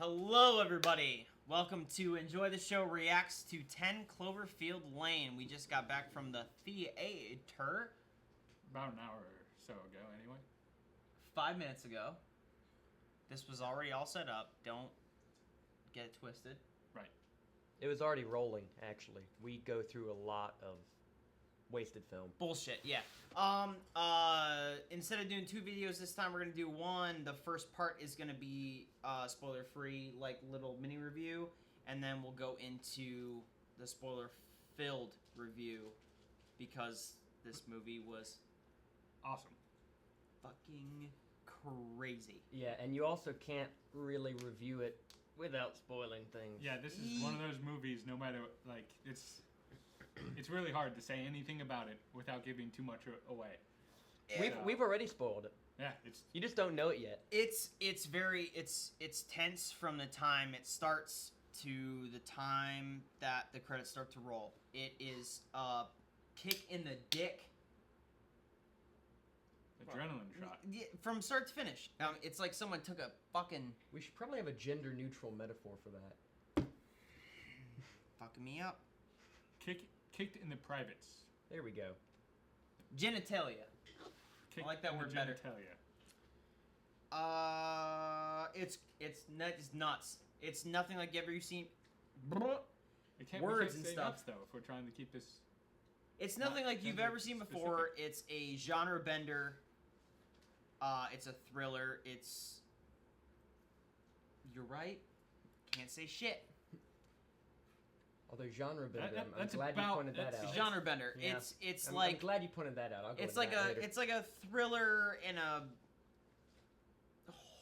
Hello, everybody. Welcome to Enjoy the Show reacts to 10 Cloverfield Lane. We just got back from the theater. About an hour or so ago, anyway. 5 minutes ago. This was already all set up. Don't get it twisted. Right. It was already rolling, actually. We go through a lot of wasted film. Bullshit, yeah. Instead of doing 2 videos this time, we're gonna do one. The first part is gonna be spoiler-free, like little mini review, and then we'll go into the spoiler-filled review because this movie was Awesome. fucking crazy. Yeah, and you also can't really review it without spoiling things. Yeah, this is one of those movies, no matter, like, it's really hard to say anything about it without giving too much away. We've already spoiled it. Yeah, it's... You just don't know it yet. It's tense from the time it starts to the time that the credits start to roll. It is a kick in the dick. Adrenaline shot. From start to finish. It's like someone took a fucking... We should probably have a gender-neutral metaphor for that. Fucking me up. Kicked in the privates. There we go. Genitalia. Kicked I like that in word the better. genitalia. It's nuts. It's nothing like you've seen. We can't Words and say stuff. nuts, though, if we're trying to keep this... It's nothing like you've ever seen specific. before. It's a genre bender. It's a thriller. You're right. Can't say shit. Although genre bender, I'm that's glad you about- pointed that that's- out. Genre bender. Yeah. It's I'm like glad you pointed that out. I'll go it's into like that a later. it's like a thriller and a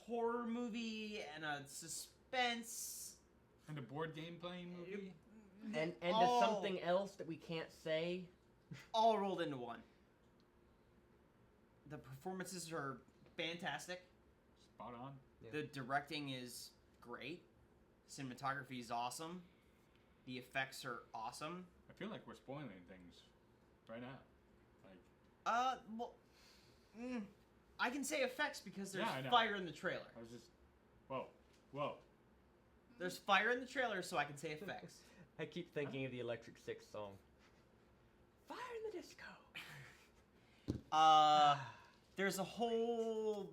horror movie and a suspense. And a board game playing movie? and all, something else that we can't say. all rolled into one. The performances are fantastic. Spot on. Yeah. The directing is great. Cinematography is awesome. The effects are awesome. I feel like we're spoiling things right now. Like, Well, I can say effects because there's Yeah, I know. fire in the trailer. I was just... Whoa. There's fire in the trailer, so I can say effects. I keep thinking of the Electric Six song. Fire in the disco. There's a whole...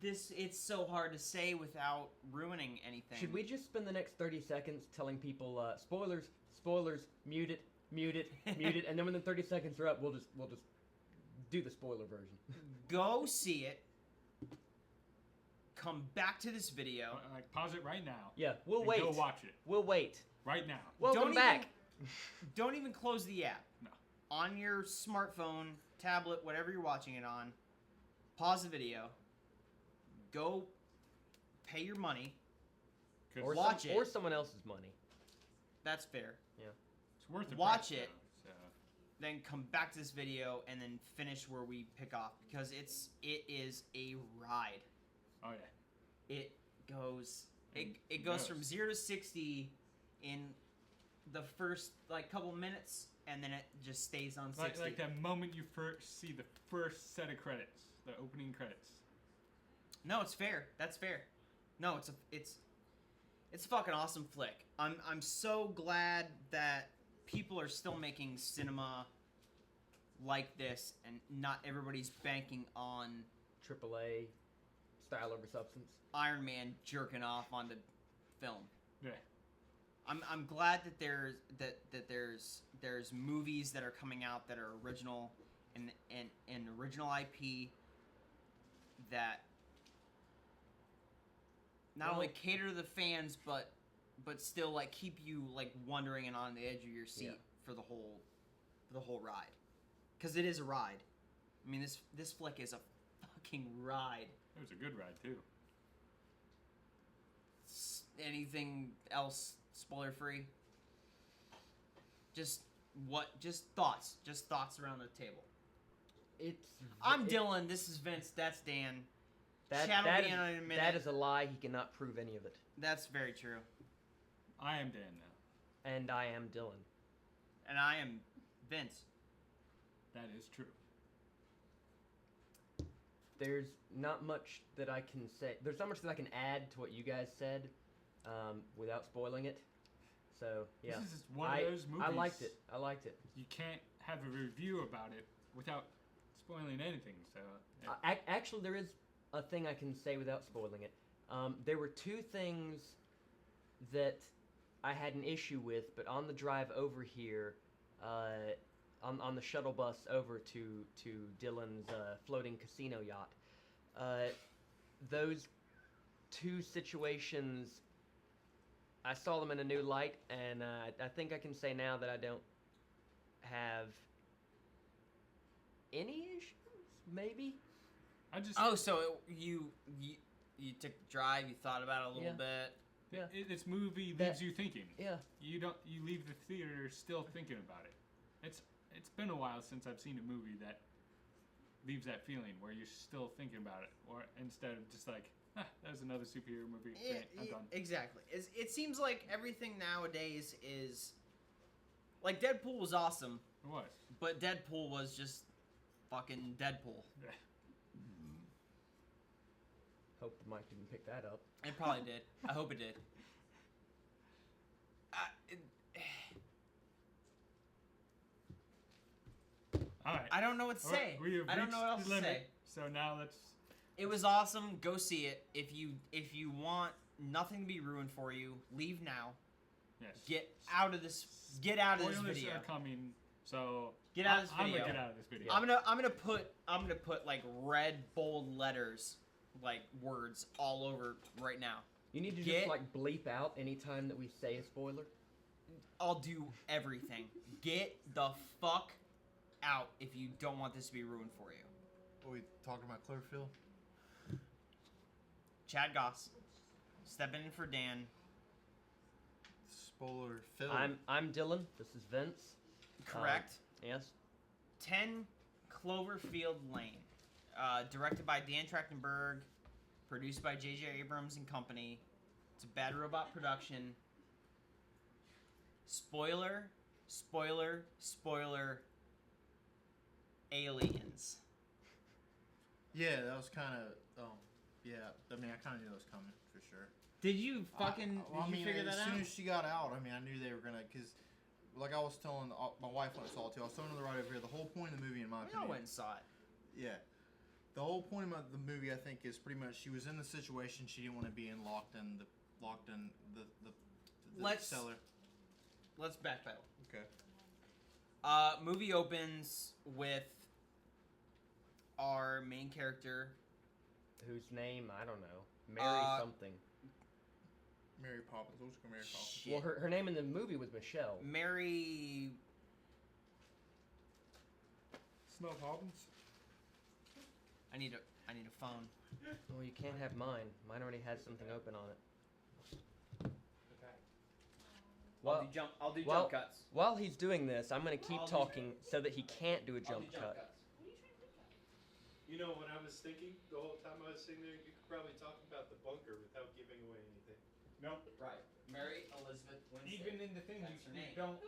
It's so hard to say without ruining anything. Should we just spend the next 30 seconds telling people, spoilers, mute it, and then when the 30 seconds are up, we'll just do the spoiler version. Go see it. Come back to this video. Like, pause it right now. Yeah, we'll and wait. Go watch it. We'll wait. Right now. Welcome back. Don't even close the app. No. On your smartphone, tablet, whatever you're watching it on, pause the video. Go pay your money. Or watch it. Or someone else's money. That's fair. Yeah. It's worth the Watch price, it. though, so. Then come back to this video and then finish where we pick off because it is a ride. Oh, yeah. It goes from 0 to 60 in the first like couple minutes, and then it just stays on 60. Like that moment you first see the first set of credits, the opening credits. No, it's fair. That's fair. No, it's a fucking awesome flick. I'm so glad that people are still making cinema like this, and not everybody's banking on AAA, style over substance. Iron Man jerking off on the film. Yeah. I'm glad that there's movies that are coming out that are original and original IP that not only cater to the fans but still like keep you like wondering and on the edge of your seat for the whole ride, because it is a ride. I mean, this flick is a fucking ride. It was a good ride, too. Anything else spoiler free? Just thoughts around the table. I'm Dylan. This is Vince. That's Dan. Chad will be in a minute. That is a lie. He cannot prove any of it. That's very true. I am Dan now. And I am Dylan. And I am Vince. That is true. there's not much that I can say. There's not much that I can add to what you guys said, without spoiling it. So yeah, This is one of those movies. I liked it. You can't have a review about it without spoiling anything. So Actually, there is a thing I can say without spoiling it. There were two things that I had an issue with, but on the drive over here, on the shuttle bus over to Dylan's floating casino yacht, those two situations, I saw them in a new light, and I think I can say now that I don't have any issues, maybe? I just you took the drive, you thought about it a little bit. Yeah. This movie leaves you thinking. Yeah. You leave the theater still thinking about it. It's been a while since I've seen a movie that leaves that feeling where you're still thinking about it, or instead of just like, that was another superhero movie. Great, I'm done. Exactly. It seems like everything nowadays is like Deadpool was awesome, It was. but Deadpool was just fucking Deadpool. Yeah. Hope the mic didn't pick that up. It probably did. I hope it did. All right. I don't know what to say. We have I don't know what else reached the to say. limit, so now let's. It was awesome. Go see it. If you want nothing to be ruined for you, leave now. Yes. Get out of this. Get out of this Spoilers video. are coming, so Get out of this I'm video. gonna get out of this video. I'm gonna put like red bold letters, like words all over right now. You need to Get- just like bleep out anytime that we say a spoiler. I'll do everything. Get the fuck out if you don't want this to be ruined for you. Are we talking about Cloverfield? Chad Goss, stepping in for Dan. Spoiler film. I'm Dylan. This is Vince. Correct. Yes. 10 Cloverfield Lane. Directed by Dan Trachtenberg. Produced by J.J. Abrams and Company. It's a Bad Robot production. Spoiler. Aliens. Yeah, that was kind of. Yeah, I mean, I kind of knew that was coming for sure. Did you fucking figure that as out? soon as she got out, I mean, I knew they were gonna, because, like I was telling my wife when I saw it too, I was telling her right over here. The whole point of the movie, in my We all opinion, went and saw it. yeah, the whole point of the movie, I think, is pretty much she was in the situation she didn't want to be in, locked in the cellar. Let's backpedal. Okay. Movie opens with our main character. Whose name I don't know. Mary something. Mary Poppins. Let's go Mary Poppins. Shit. Well, her name in the movie was Michelle. Mary. Smell Poppins. I need a phone. Well, you can't have mine. Mine already has something open on it. Well, I'll do well- jump cuts. while he's doing this, I'm gonna keep I'll do- talking so that he can't do a I'll jump do cut. cuts. You know, when I was thinking the whole time I was sitting there, you could probably talk about the bunker without giving away anything. No. Right. Mary Elizabeth Winstead. Even in the thing That's her you name. don't.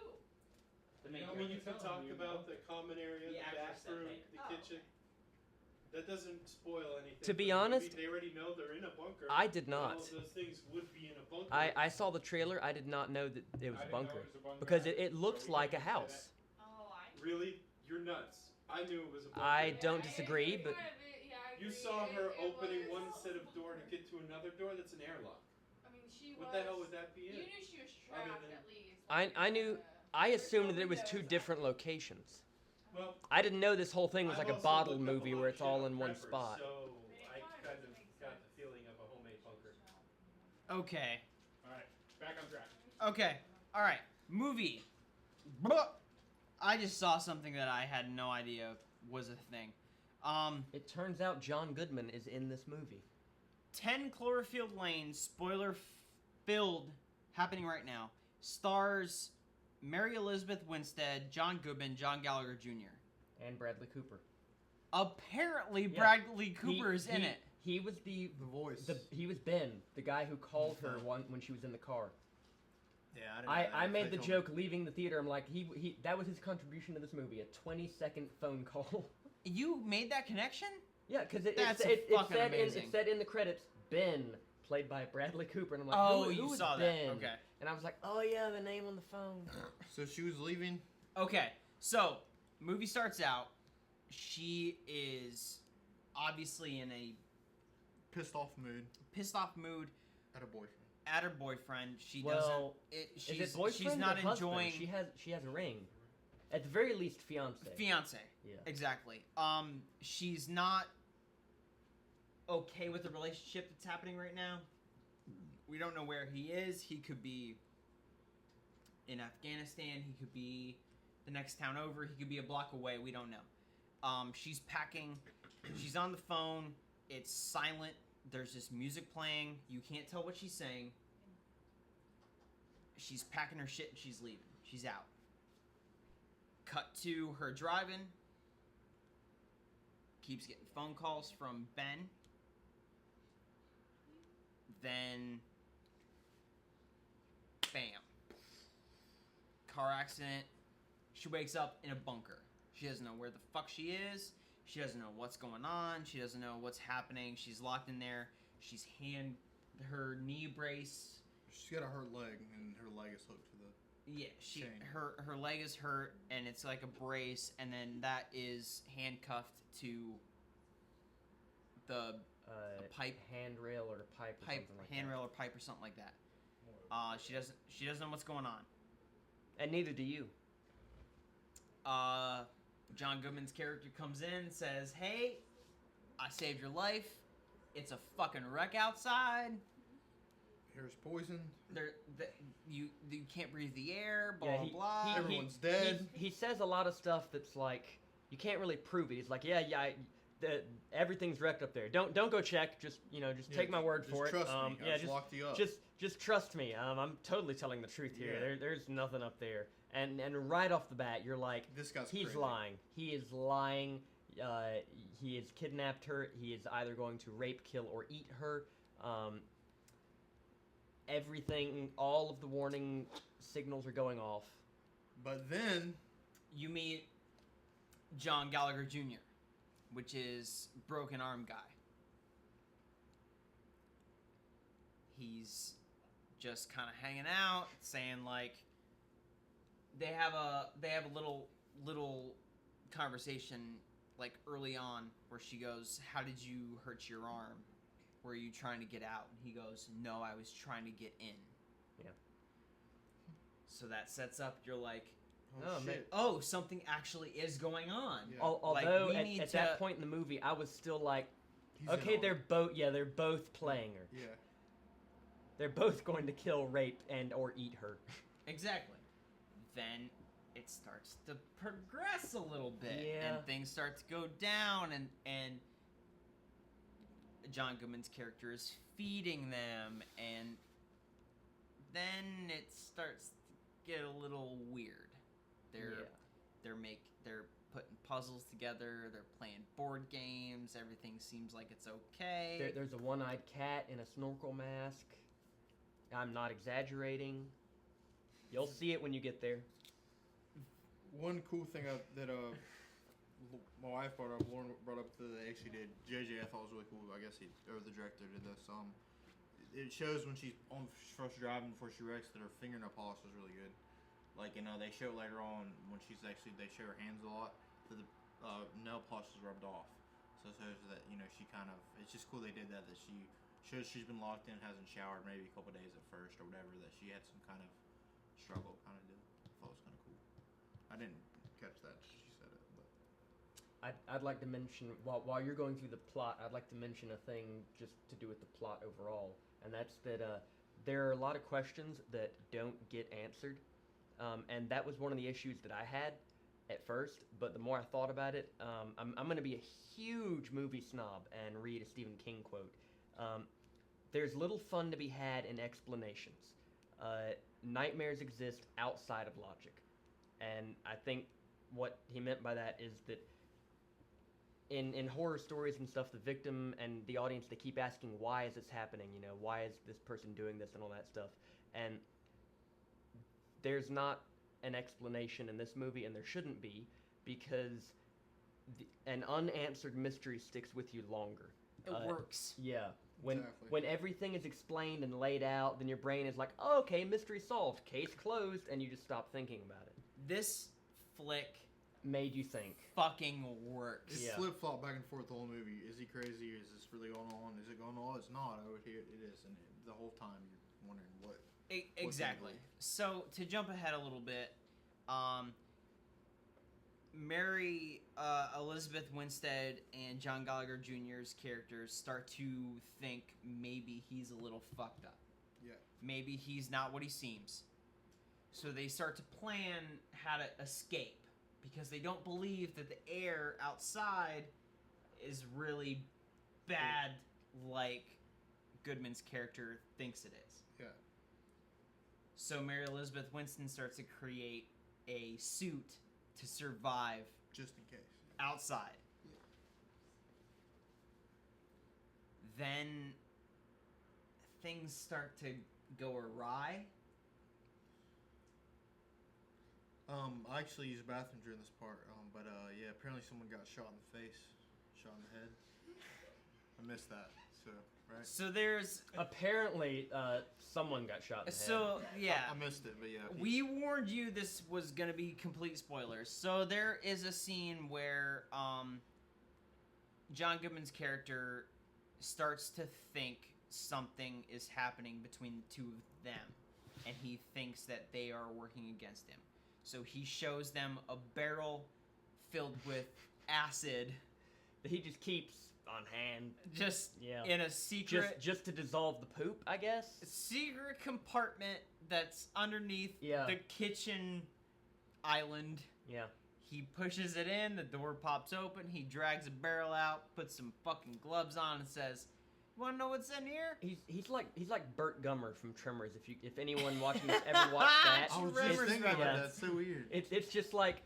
The main I No, mean, when you can tell talk them, you about know. the common area, The the actress that bathroom, played the her. kitchen. That doesn't spoil anything. To be for the movie. honest, they already know they're in a bunker. I did and All not. of those things would be in a bunker. I saw the trailer. I did not know that it was I a didn't know bunker it was a bunker because either, it so looks we like a can't say house. Oh, Really? You're nuts. I knew it was a bunker. I don't disagree, but You saw her opening one set of door to get to another door that's an airlock. I mean, she What was. the hell would that be in? You knew she was Other trapped than- at least. I knew. I There's assumed no that it was two windows. different locations. Well, I didn't know this whole thing was I've like a also bottle looked up a movie lot where of it's shit all on in one Prepper, spot. So I kind of got the feeling of a homemade bunker. Okay. All right, back on track. Okay. All right. Movie. Blah. I just saw something that I had no idea was a thing. It turns out John Goodman is in this movie. 10 Cloverfield Lane, spoiler filled, happening right now. Stars Mary Elizabeth Winstead, John Goodman, John Gallagher Jr. And Bradley Cooper. Apparently, Yeah. Bradley Cooper is in it. He was the voice. he was Ben, the guy who called her Okay. when she was in the car. Yeah, I didn't. I know made that. the joke leaving the theater. I'm like, that was his contribution to this movie, a 20-second phone call. You made that connection? Yeah, because it That's fucking amazing. it said in the credits, Ben, played by Bradley Cooper, and I'm like, Oh, who you is saw Ben? that. Okay. And I was like, oh yeah, the name on the phone. So she was leaving. Okay, so movie starts out. She is obviously in a Pissed off mood at at a boyfriend. her boyfriend. She Well, doesn't. Is it boyfriend she's not or husband? enjoying. She has a ring. At the very least, fiance. Fiance. Yeah. Exactly. She's not okay with the relationship that's happening right now. We don't know where he is. He could be in Afghanistan. He could be the next town over. He could be a block away. We don't know. She's packing. She's on the phone. It's silent. There's this music playing. You can't tell what she's saying. She's packing her shit and she's leaving. She's out. Cut to her driving. Keeps getting phone calls from Ben. Then, bam. Car accident. She wakes up in a bunker. She doesn't know where the fuck she is. She doesn't know what's going on. She doesn't know what's happening. She's locked in there. She's her knee brace. She's got a hurt leg, and her leg is hooked to the Yeah, chain. her leg is hurt, and it's like a brace, and then that is handcuffed to the pipe, handrail or pipe, or something like handrail or pipe or something like that. She doesn't know what's going on. that. And neither do you. John Goodman's character comes in and says, "Hey, I saved your life. It's a fucking wreck outside. Here's poison. You can't breathe the air. Blah Yeah, blah. Everyone's dead." He says a lot of stuff that's like you can't really prove it. He's like, everything's wrecked up there. Don't go check. Just take my word for it. Trust me. I just locked you up. Just trust me. I'm totally telling the truth here. Yeah. There's nothing up there. And right off the bat, you're like, This guy's he's crazy. lying. He is lying. He has kidnapped her. He is either going to rape, kill, or eat her. Everything, all of the warning signals are going off. But then You meet John Gallagher Jr., which is broken arm guy. He's just kind of hanging out, saying like they have a little conversation like early on where she goes, "How did you hurt your arm? Were you trying to get out?" And he goes, "No, I was trying to get in." Yeah. So that sets up, you're like, Oh, man. shit. oh, something actually is going on. Yeah. Although we at need that to- point in the movie, I was still like, He's okay, in they're on both playing her. it. Yeah. They're both going to kill, rape, and or eat her. Exactly. Then it starts to progress a little bit, Yeah. and things start to go down, and John Goodman's character is feeding them, and then it starts to get a little weird. They're putting puzzles together. They're playing board games. Everything seems like it's okay. There's a one-eyed cat in a snorkel mask. I'm not exaggerating. You'll see it when you get there. One cool thing that my wife brought up, Lauren brought up that they actually did. JJ, I thought was really cool. I guess the director did this. It shows when she's first driving before she wrecks that her fingernail polish is really good. Like, they show later on when they show her hands a lot that the nail polish is rubbed off. So it shows that she kind of, it's just cool they did that she shows she's been locked in, hasn't showered maybe a couple days at first or whatever, that she had some kind of struggle kind of deal. I thought it was kind of cool. I didn't catch that. She said it, but I'd like to mention, while you're going through the plot, I'd like to mention a thing just to do with the plot overall, and that's that there are a lot of questions that don't get answered, and that was one of the issues that I had at first, but the more I thought about it, I'm going to be a huge movie snob and read a Stephen King quote. There's little fun to be had in explanations. Nightmares exist outside of logic. And I think what he meant by that is that in horror stories and stuff, the victim and the audience, they keep asking, why is this happening? Why is this person doing this and all that stuff? And there's not an explanation in this movie, and there shouldn't be, because an unanswered mystery sticks with you longer. It works. Yeah. When Exactly. when everything is explained and laid out, then your brain is like, oh, okay, mystery solved, case closed, and you just stop thinking about it. This flick Made you think. fucking works. It's Yeah. flip flop back and forth the whole movie. Is he crazy? Is this really going on? Is it going on? It's not. Oh, it is, and the whole time you're wondering what. Exactly. So to jump ahead a little bit, Mary Elizabeth Winstead and John Gallagher Jr.'s characters start to think maybe he's a little fucked up. Yeah. Maybe he's not what he seems. So they start to plan how to escape because they don't believe that the air outside is really bad like Goodman's character thinks it is. Yeah. So Mary Elizabeth Winston starts to create a suit to survive Just in case. outside. Yeah. Then things start to go awry. I actually used the bathroom during this part, but yeah, apparently someone got shot in the face, shot in the head. I missed that, so, right? So there's Apparently, someone got shot in the head. so yeah. I missed it, but yeah. We warned you this was gonna be complete spoilers. So there is a scene where John Goodman's character starts to think something is happening between the two of them, and he thinks that they are working against him. So he shows them a barrel filled with acid, That he just keeps on hand. just Yeah. in a secret Just to dissolve the poop, I guess. secret compartment that's underneath Yeah. the kitchen island. Yeah. He pushes it in, the door pops open, he drags a barrel out, puts some fucking gloves on, and says, "You wanna know what's in here?" He's like Burt Gummer from Tremors. If anyone watching this ever watched that, I was Tremors just thinking about yeah. that. It's so weird. it's just like,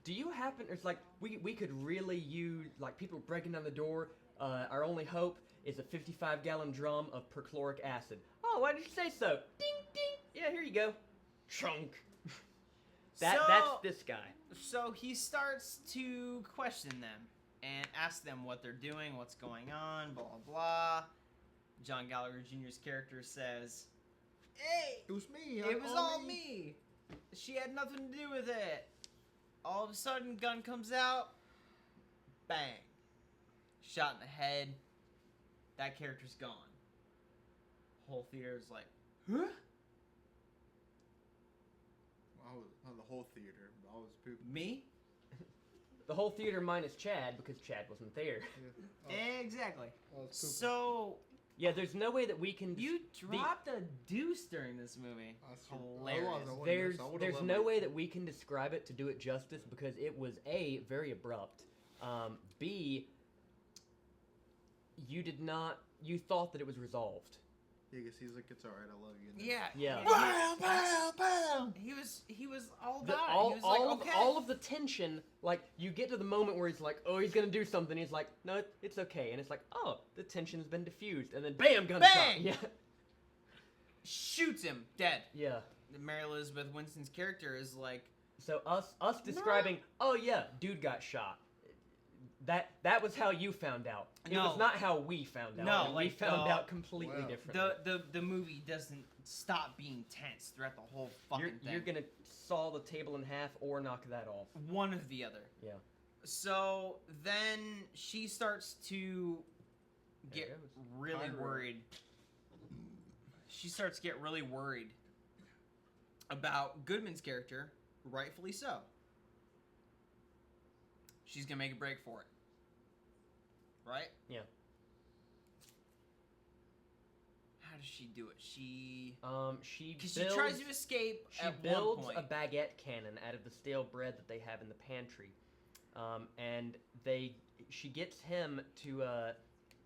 do you happen? It's like we could really use like people breaking down the door. Our only hope is a 55-gallon drum of perchloric acid. Oh, why did you say so? Ding ding. Yeah, here you go. Chunk. That's this guy. So he starts to question them and ask them what they're doing, what's going on, blah blah blah. John Gallagher Jr.'s character says, "Hey, It was me. it was all me. She had nothing to do with it." All of a sudden, gun comes out. Bang. Shot in the head. That character's gone. Whole theater's like, huh? I was not the whole theater, but I was pooping. Me? The whole theater minus Chad because Chad wasn't there. Exactly. I was pooping. So, Yeah, there's no way that we can. you dropped a deuce during this movie. That's Hilarious. There's no way that we can describe it to do it justice because it was A, very abrupt. B, you thought that it was resolved. Yeah, because he's like, it's alright, I love you. And then- Yeah. Yeah. Bam, bam, bam. He was all The- about all, it. He was all, like, of, okay. all of the tension, like, you get to the moment where he's like, oh, he's gonna do something. He's like, no, it's okay. And it's like, oh, the tension's been diffused. And then, bam, gunshot. Bang! Yeah. Shoots him dead. Yeah. Mary Elizabeth Winston's character is like, So us describing, oh yeah, dude got shot. That was how you found out. It No. was not how we found out. No, And like, we found no. out completely Wow. differently. the movie doesn't stop being tense throughout the whole fucking thing. You're gonna saw the table in half or knock that off. One or the other. Yeah. So then she starts to There get it goes. really Pyro. worried. She starts to get really worried about Goodman's character, rightfully so. She's gonna make a break for it. Right? Yeah. How does she do it? She She she tries to escape She at builds one a point. baguette cannon out of the stale bread that they have in the pantry, and she gets him to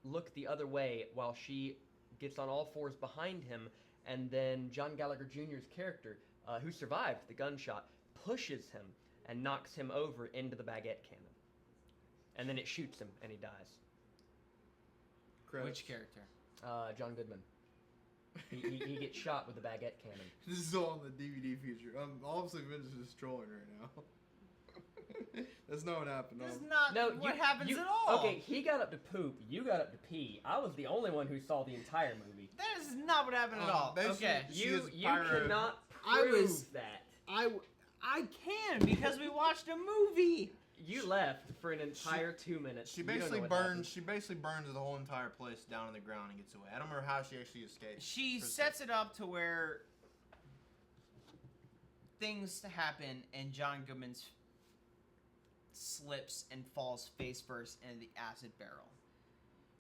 look the other way while she gets on all fours behind him, and then John Gallagher Jr.'s character, who survived the gunshot, pushes him and knocks him over into the baguette cannon, and then it shoots him and he dies. Which character? John Goodman. He gets shot with the baguette cannon. This is all on the DVD feature. Obviously Vince is trolling right now. That's not what happened. That's No. not No, what you- happens you- at all. Okay, he got up to poop. You got up to pee. I was the only one who saw the entire movie. That is not what happened at all. basically- Okay. She You is you pyro. cannot I prove was- that. I can because we watched a movie. You left for an entire 2 minutes. She You don't know basically what burns. happened. She basically burns the whole entire place down to the ground and gets away. I don't remember how she actually escaped. She per se. sets it up to where things happen and John Goodman slips and falls face first into the acid barrel.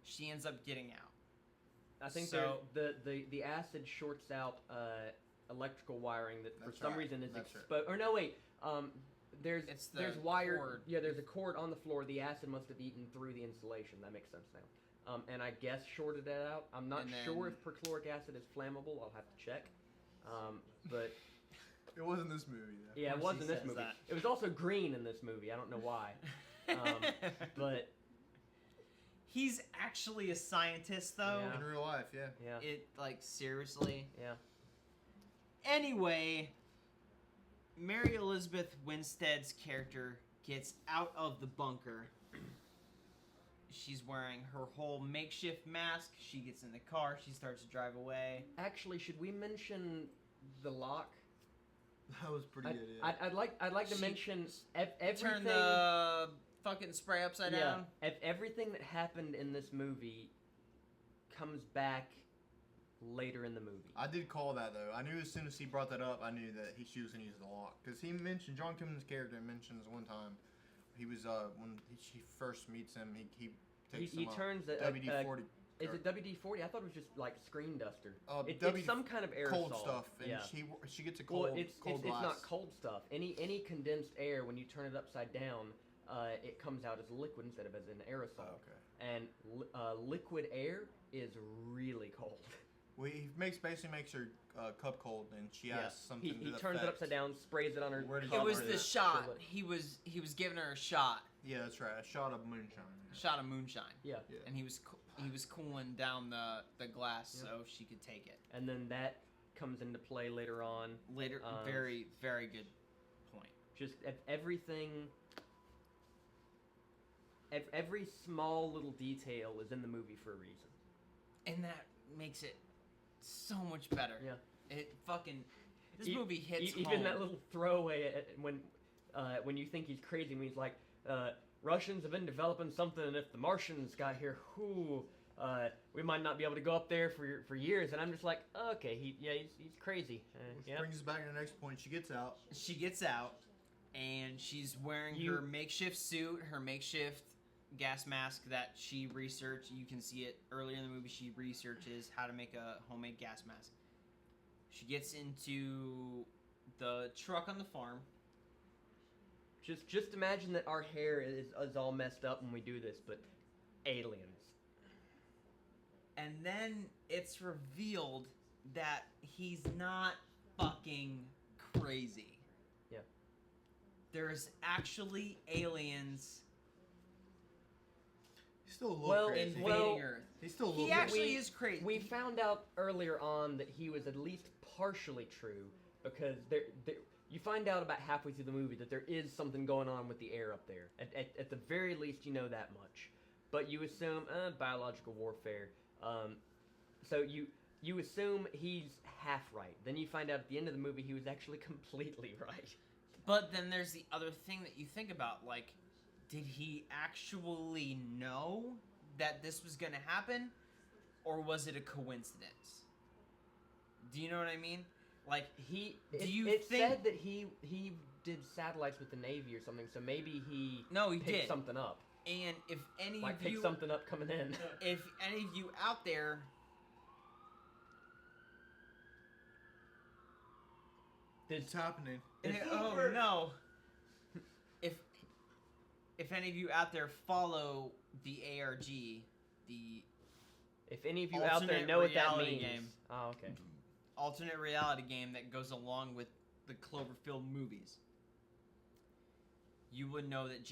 She ends up getting out. I think So- the acid shorts out electrical wiring that for That's some right. reason is That's right. exposed. Or no, wait. It's the There's wire. cord. Yeah, there's a cord on the floor. The acid must have eaten through the insulation. That makes sense now. And I guess shorted it out. I'm not And sure then- if perchloric acid is flammable. I'll have to check. But It wasn't this movie. Though. yeah, it course was he in this says movie. that. It was also green in this movie. I don't know why. But He's actually a scientist, though. Yeah. In real life, yeah. yeah, It like seriously. yeah. Anyway, Mary Elizabeth Winstead's character gets out of the bunker. She's wearing her whole makeshift mask. She gets in the car. She starts to drive away. Actually, should we mention the lock? That was pretty good. Yeah. I'd like to She- mention everything. Turn the fucking spray upside down. Everything that happened in this movie comes back later in the movie. I did call that though. I knew as soon as he brought that up, I knew that she was gonna use the lock because he mentioned John Goodman's character mentions one time he was when she first meets him, he takes He him turns a WD-40. Is it WD-40? I thought it was just like screen duster. It's WD some kind of aerosol. cold stuff, and yeah. she gets a cold Well, it's glass. not cold stuff. Any condensed air, when you turn it upside down, it comes out as liquid instead of as an aerosol. Oh, okay. And liquid air is really cold. Well, he basically makes her cup cold, and she has something. He to the turns it effect. upside down, sprays it on her. Where did It you was Cover the it. shot. Chill it. He was giving her a shot. Yeah, that's right. A shot of moonshine. A shot of moonshine. Yeah. Yeah. And he was cooling down the glass Yeah. so she could take it. And then that comes into play later on. Later, very, very good point. Just everything. Every small little detail is in the movie for a reason. And that makes it so much better. Yeah. It fucking this E- movie hits even home. that little throwaway when you think he's crazy, when he's like, Russians have been developing something, and if the Martians got here, we might not be able to go up there for years. And I'm just like, okay, he's crazy. Which Yeah. brings us back to the next point. She gets out. She gets out, and she's wearing You- her makeshift suit, her makeshift gas mask that she researched. You can see it earlier in the movie. She researches how to make a homemade gas mask. She gets into the truck on the farm. Just imagine that our hair is all messed up when we do this, but aliens. And then it's revealed that he's not fucking crazy. Yeah. There's actually aliens He's still a little Well, crazy. invading well, Earth. He's still a little He bit. actually we- is crazy. We found out earlier on that he was at least partially true, because you find out about halfway through the movie that there is something going on with the air up there. At the very least, you know that much. But you assume biological warfare. So you assume he's half right. Then you find out at the end of the movie he was actually completely right. But then there's the other thing that you think about, like, did he actually know that this was going to happen, or was it a coincidence? Do you know what I mean? Like, It said that he did satellites with the Navy or something, so maybe he No, he picked did. something up. And if any Like of pick you, something up coming in. if any of you out there, It's happening. oh no, if any of you out there follow the ARG, the If any of you out there Alternate know what that reality means. game. Oh, okay. alternate reality game that goes along with the Cloverfield movies, you would know that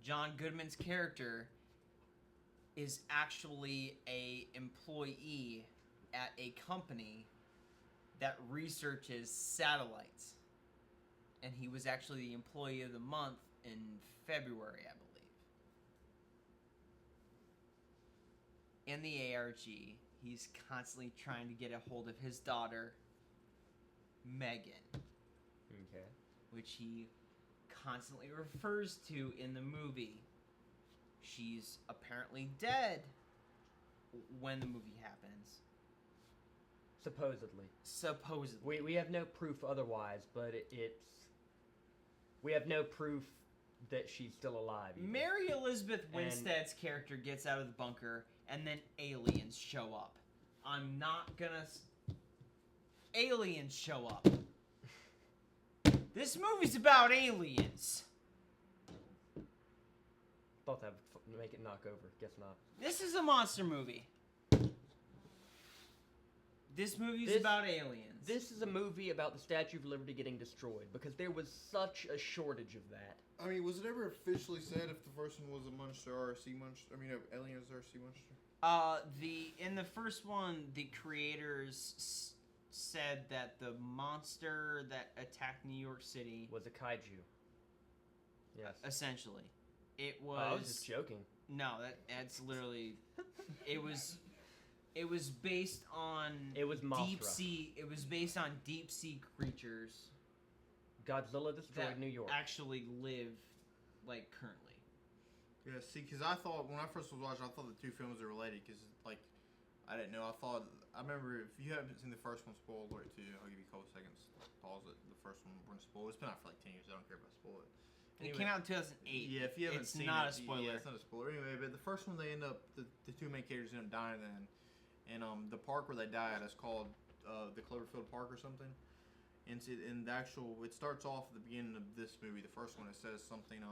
John Goodman's character is actually a employee at a company that researches satellites and he was actually the Employee of the Month in February, I believe. In the ARG, he's constantly trying to get a hold of his daughter, Megan, Okay. which he constantly refers to in the movie. She's apparently dead when the movie happens. Supposedly. We have no proof otherwise, but it's... We have no proof that she's still alive. Either. Mary Elizabeth Winstead's character gets out of the bunker, and then aliens show up. I'm not gonna... Aliens show up. This movie's about aliens. Thought that would make it knock over. Guess not. This is a monster movie. This movie's about aliens. This is a movie about the Statue of Liberty getting destroyed because there was such a shortage of that. I mean, was it ever officially said if the first one was a monster or a sea monster? I mean, aliens or a sea monster? In the first one, the creators said that the monster that attacked New York City Was a kaiju. Yes. essentially. It was. I was just joking. No, that's literally. It was based on. It was Mothra. deep sea. It was based on deep sea creatures Godzilla destroyed that New York. actually live, like, currently. Yeah, see, because I thought, when I first was watching, I thought the two films were related, because, like, I didn't know. I remember, if you haven't seen the first one, spoil alert too, I'll give you a couple seconds to pause it. The first one, we're going to spoil. It's been out for like 10 years, I don't care if I spoil it. It came out in 2008. Yeah, if you haven't it's seen not it, a spoiler. Yeah, it's not a spoiler. Anyway, but the first one, they end up, the two main characters end up dying in. And the park where they die at is called the Cloverfield Park or something. And in the actual, it starts off at the beginning of this movie, the first one, it says something,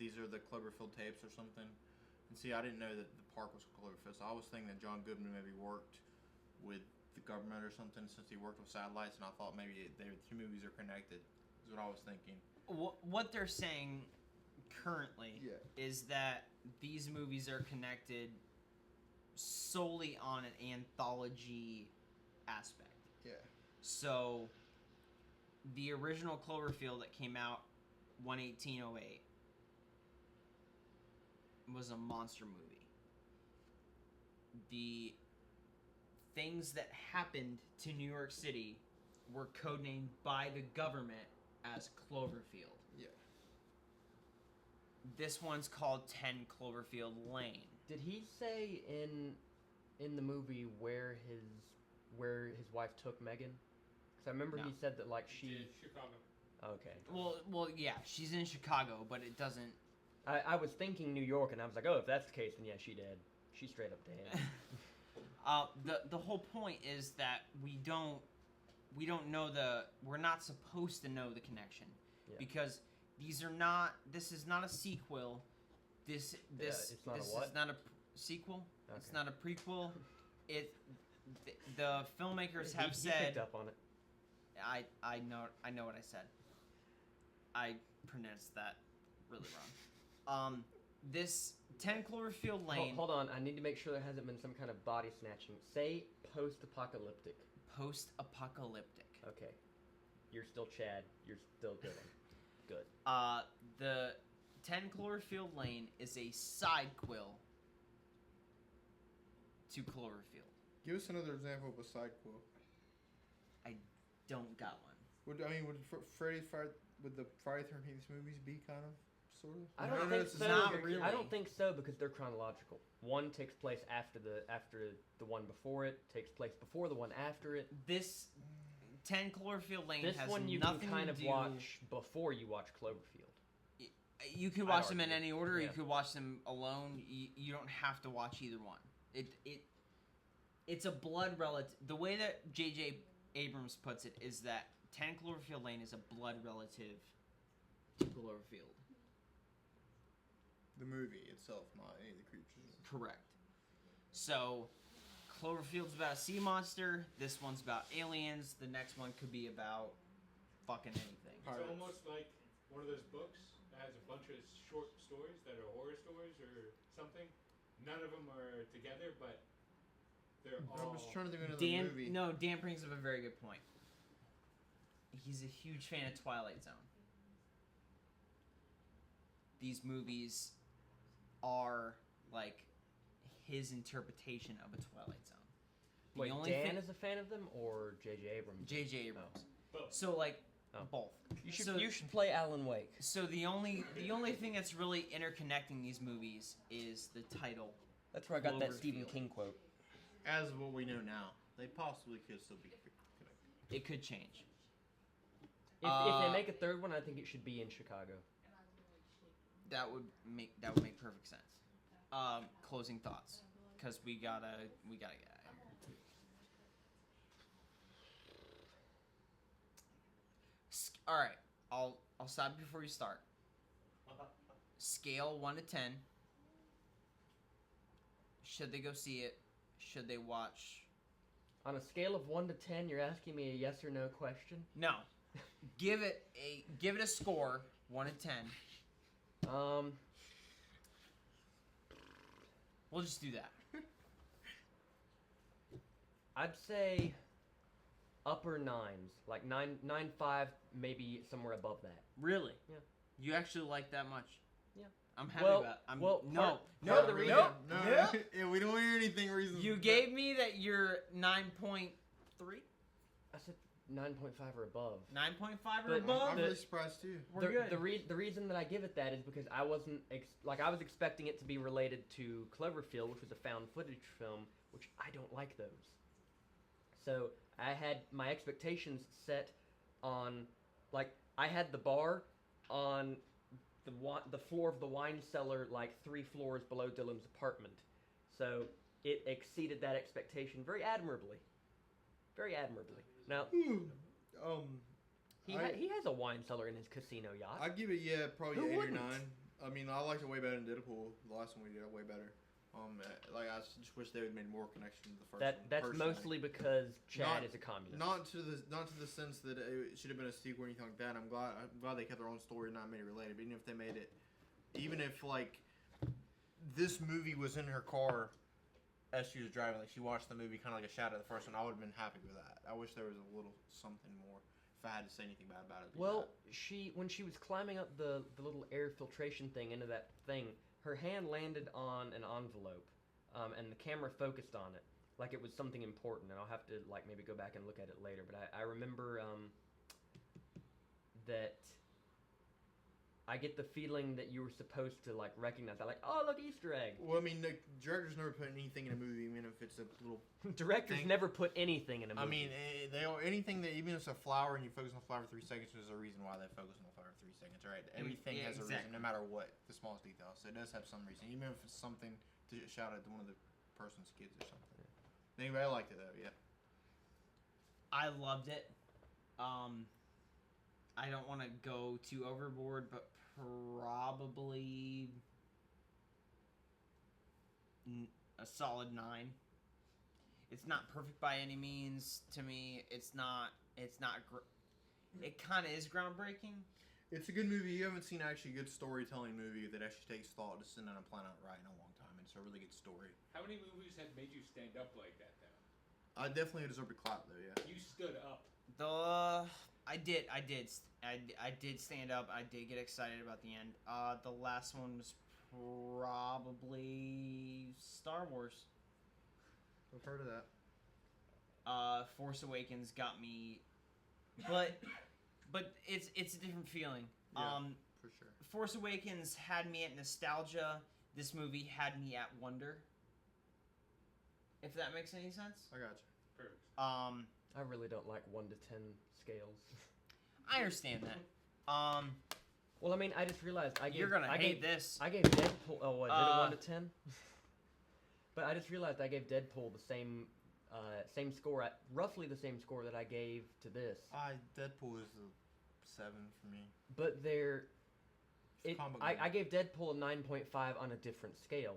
these are the Cloverfield tapes or something. And see, I didn't know that the park was Cloverfield, so I was thinking that John Goodman maybe worked with the government or something since he worked with satellites, and I thought maybe the two movies are connected, is what I was thinking. What they're saying currently Yeah. is that these movies are connected solely on an anthology aspect. Yeah. So, the original Cloverfield that came out 1/18/08 was a monster movie. The things that happened to New York City were codenamed by the government as Cloverfield. Yeah. This one's called 10 Cloverfield Lane. Did he say in the movie where his wife took Megan? Because I remember No. he said that like she. Chicago. Okay. Well, yeah, she's in Chicago, but it doesn't. I was thinking New York, and I was like, oh, if that's the case, then yeah, she did. She straight up did. The whole point is that we don't know we're not supposed to know the connection, Yeah. because this is not a sequel. This it's not this a what? is not a sequel. It's Okay. not a prequel. The filmmakers have he said. picked up on it. I know what I said. I pronounced that really wrong. This 10 Cloverfield Lane. Hold on, I need to make sure there hasn't been some kind of body snatching. Say post-apocalyptic. Post-apocalyptic. Okay. You're still Chad. You're still good. Good. The 10 Cloverfield Lane is a sidequel to Cloverfield. Give us another example of a side quote. Don't got one. Would the Friday 13th movies be kind of, sort of? I don't think so. Not really. I don't think so because they're chronological. One takes place after the one before it. Takes place before the one after it. This 10 Cloverfield Lane This has one you nothing can kind to of do. watch before you watch Cloverfield. You could I'd watch them in argue. any order. Or Yeah. you could watch them alone. You don't have to watch either one. It's a blood relative. The way that J.J. Abrams puts it is that 10 Cloverfield Lane is a blood relative to Cloverfield. The movie itself, not any of the creatures. Correct. So, Cloverfield's about a sea monster. This one's about aliens. The next one could be about fucking anything. It's almost like one of those books that has a bunch of short stories that are horror stories or something. None of them are together, but they're all. I was trying to think of another movie. Dan brings up a very good point. he's a huge fan of Twilight Zone. These movies are like his interpretation of a Twilight Zone. The Wait, only Dan thing, is a fan of them, or J.J. Abrams? J.J. Abrams. Both. So like Oh. both. You should play Alan Wake. So the only thing that's really interconnecting these movies is the title. That's where I got that Cloverfield. Stephen King quote. As of what we know now, they possibly could still be connected. It could change. If they make a third one, I think it should be in Chicago. That would make perfect sense. Closing thoughts, because we gotta get out of here. All right, I'll stop you before you start. Scale 1 to 10. Should they go see it? Should they watch? On a scale of 1 to 10, you're asking me a yes or no question? No. Give it a score 1 to 10. We'll just do that. I'd say upper 9s, like 9.5, maybe somewhere above that. Really? Yeah. You actually like that much? Yeah. I'm happy Well- about. I'm well, no, part- no, part of the no, reason- no. Yeah, we don't hear anything reasonable. You gave me that you're 9.3, I said 9.5 or above. 9.5 or But- above. I'm really surprised too. We're good. The reason that I give it that is because I wasn't I was expecting it to be related to Cloverfield, which was a found footage film, which I don't like those. So I had my expectations set on, like, I had the bar on the floor of the wine cellar, like 3 floors below Dylan's apartment. So it exceeded that expectation very admirably. Very admirably. Now, he has a wine cellar in his casino yacht. I'd give it probably Who 8 wouldn't? or 9. I mean, I liked it way better than Deadpool. The last one we did, way better. Like I just wish they would made more connection to the first one. That's personally. mostly because Chad Not- is a communist. Not to the sense that it should have been a sequel or anything like that. I'm glad they kept their own story and not made it related. But even if they made it, even if like this movie was in her car as she was driving, like she watched the movie kind of like a shadow of the first one, I would have been happy with that. I wish there was a little something more. If I had to say anything bad about it. Well, when she was climbing up the little air filtration thing into that thing, her hand landed on an envelope, and the camera focused on it like it was something important. And I'll have to like maybe go back and look at it later. But I remember that I get the feeling that you were supposed to like recognize that, like, oh, look, Easter egg. Well, I mean, the directors never put anything in a movie, even if it's a little. Directors Thing. never put anything in a movie. I mean, anything that even if it's a flower and you focus on the flower for 3 seconds, there's a reason why they focus on the flower for 3 seconds, right? Everything yeah, has a exactly. reason, no matter what, the smallest detail. So it does have some reason, even if it's something to shout at one of the person's kids or something. Anyway, I liked it though, yeah. I loved it. I don't want to go too overboard, but probably a solid 9. It's not perfect by any means. To me, it's not. It kind of is groundbreaking. It's a good movie. You haven't seen actually a good storytelling movie that actually takes thought to sit down and plan out right in a long time. It's a really good story. How many movies have made you stand up like that, though? I definitely deserve a clap though, yeah. You stood up. I did stand up. I did get excited about the end. The last one was probably Star Wars. I've heard of that. Force Awakens got me, but it's a different feeling. Yeah, for sure. Force Awakens had me at nostalgia. This movie had me at wonder. If that makes any sense. I got you. Perfect. I really don't like 1 to 10 scales. I understand that. Well, I mean, I just realized You're gonna hate this. I gave Deadpool. Oh, what? Is it a 1 to 10? But I just realized I gave Deadpool the same score, roughly the same score that I gave to this. Deadpool is a 7 for me. But Comic I book. gave Deadpool a 9.5 on a different scale.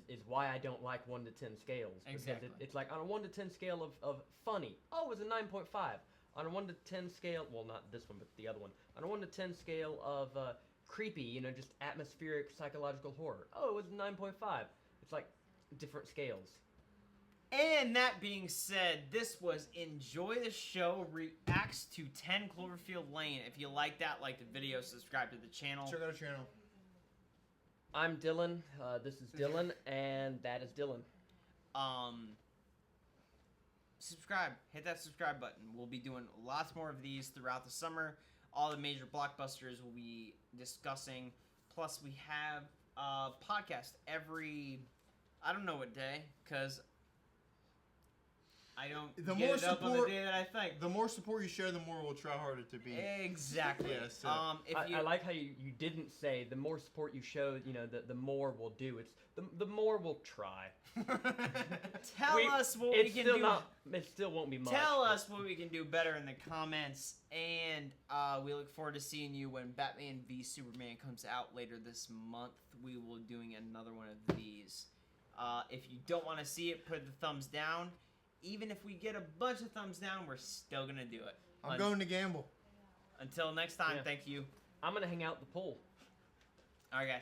Is why I don't like 1 to 10 scales. Because Exactly. it's like on a 1 to 10 scale of funny. Oh, it was a 9.5. On a 1 to 10 scale, well, not this one, but the other one. On a 1 to 10 scale of creepy, just atmospheric psychological horror. Oh, it was a 9.5. It's like different scales. And that being said, this was Enjoy the Show Reacts to 10 Cloverfield Lane. If you like that, like the video, subscribe to the channel. Check out our channel. I'm Dylan. This is Dylan, and that is Dylan. Subscribe. Hit that subscribe button. We'll be doing lots more of these throughout the summer. All the major blockbusters we'll be discussing. Plus, we have a podcast every... I don't know what day, because... I don't The get more it up on the support- day that I think. The more support you share, the more we'll try harder to be. Exactly. Yes, so- If you I like how you didn't say the more support you show, the more we'll do. It's the more we'll try. tell us what we It's can still do. not. It still won't be much. Tell but- us what we can do better in the comments, and we look forward to seeing you when Batman v Superman comes out later this month. We will be doing another one of these. If you don't want to see it, put the thumbs down. Even if we get a bunch of thumbs down, we're still gonna do it. I'm going to gamble. Until next time, Yeah. thank you. I'm gonna hang out the pool. All right, guys.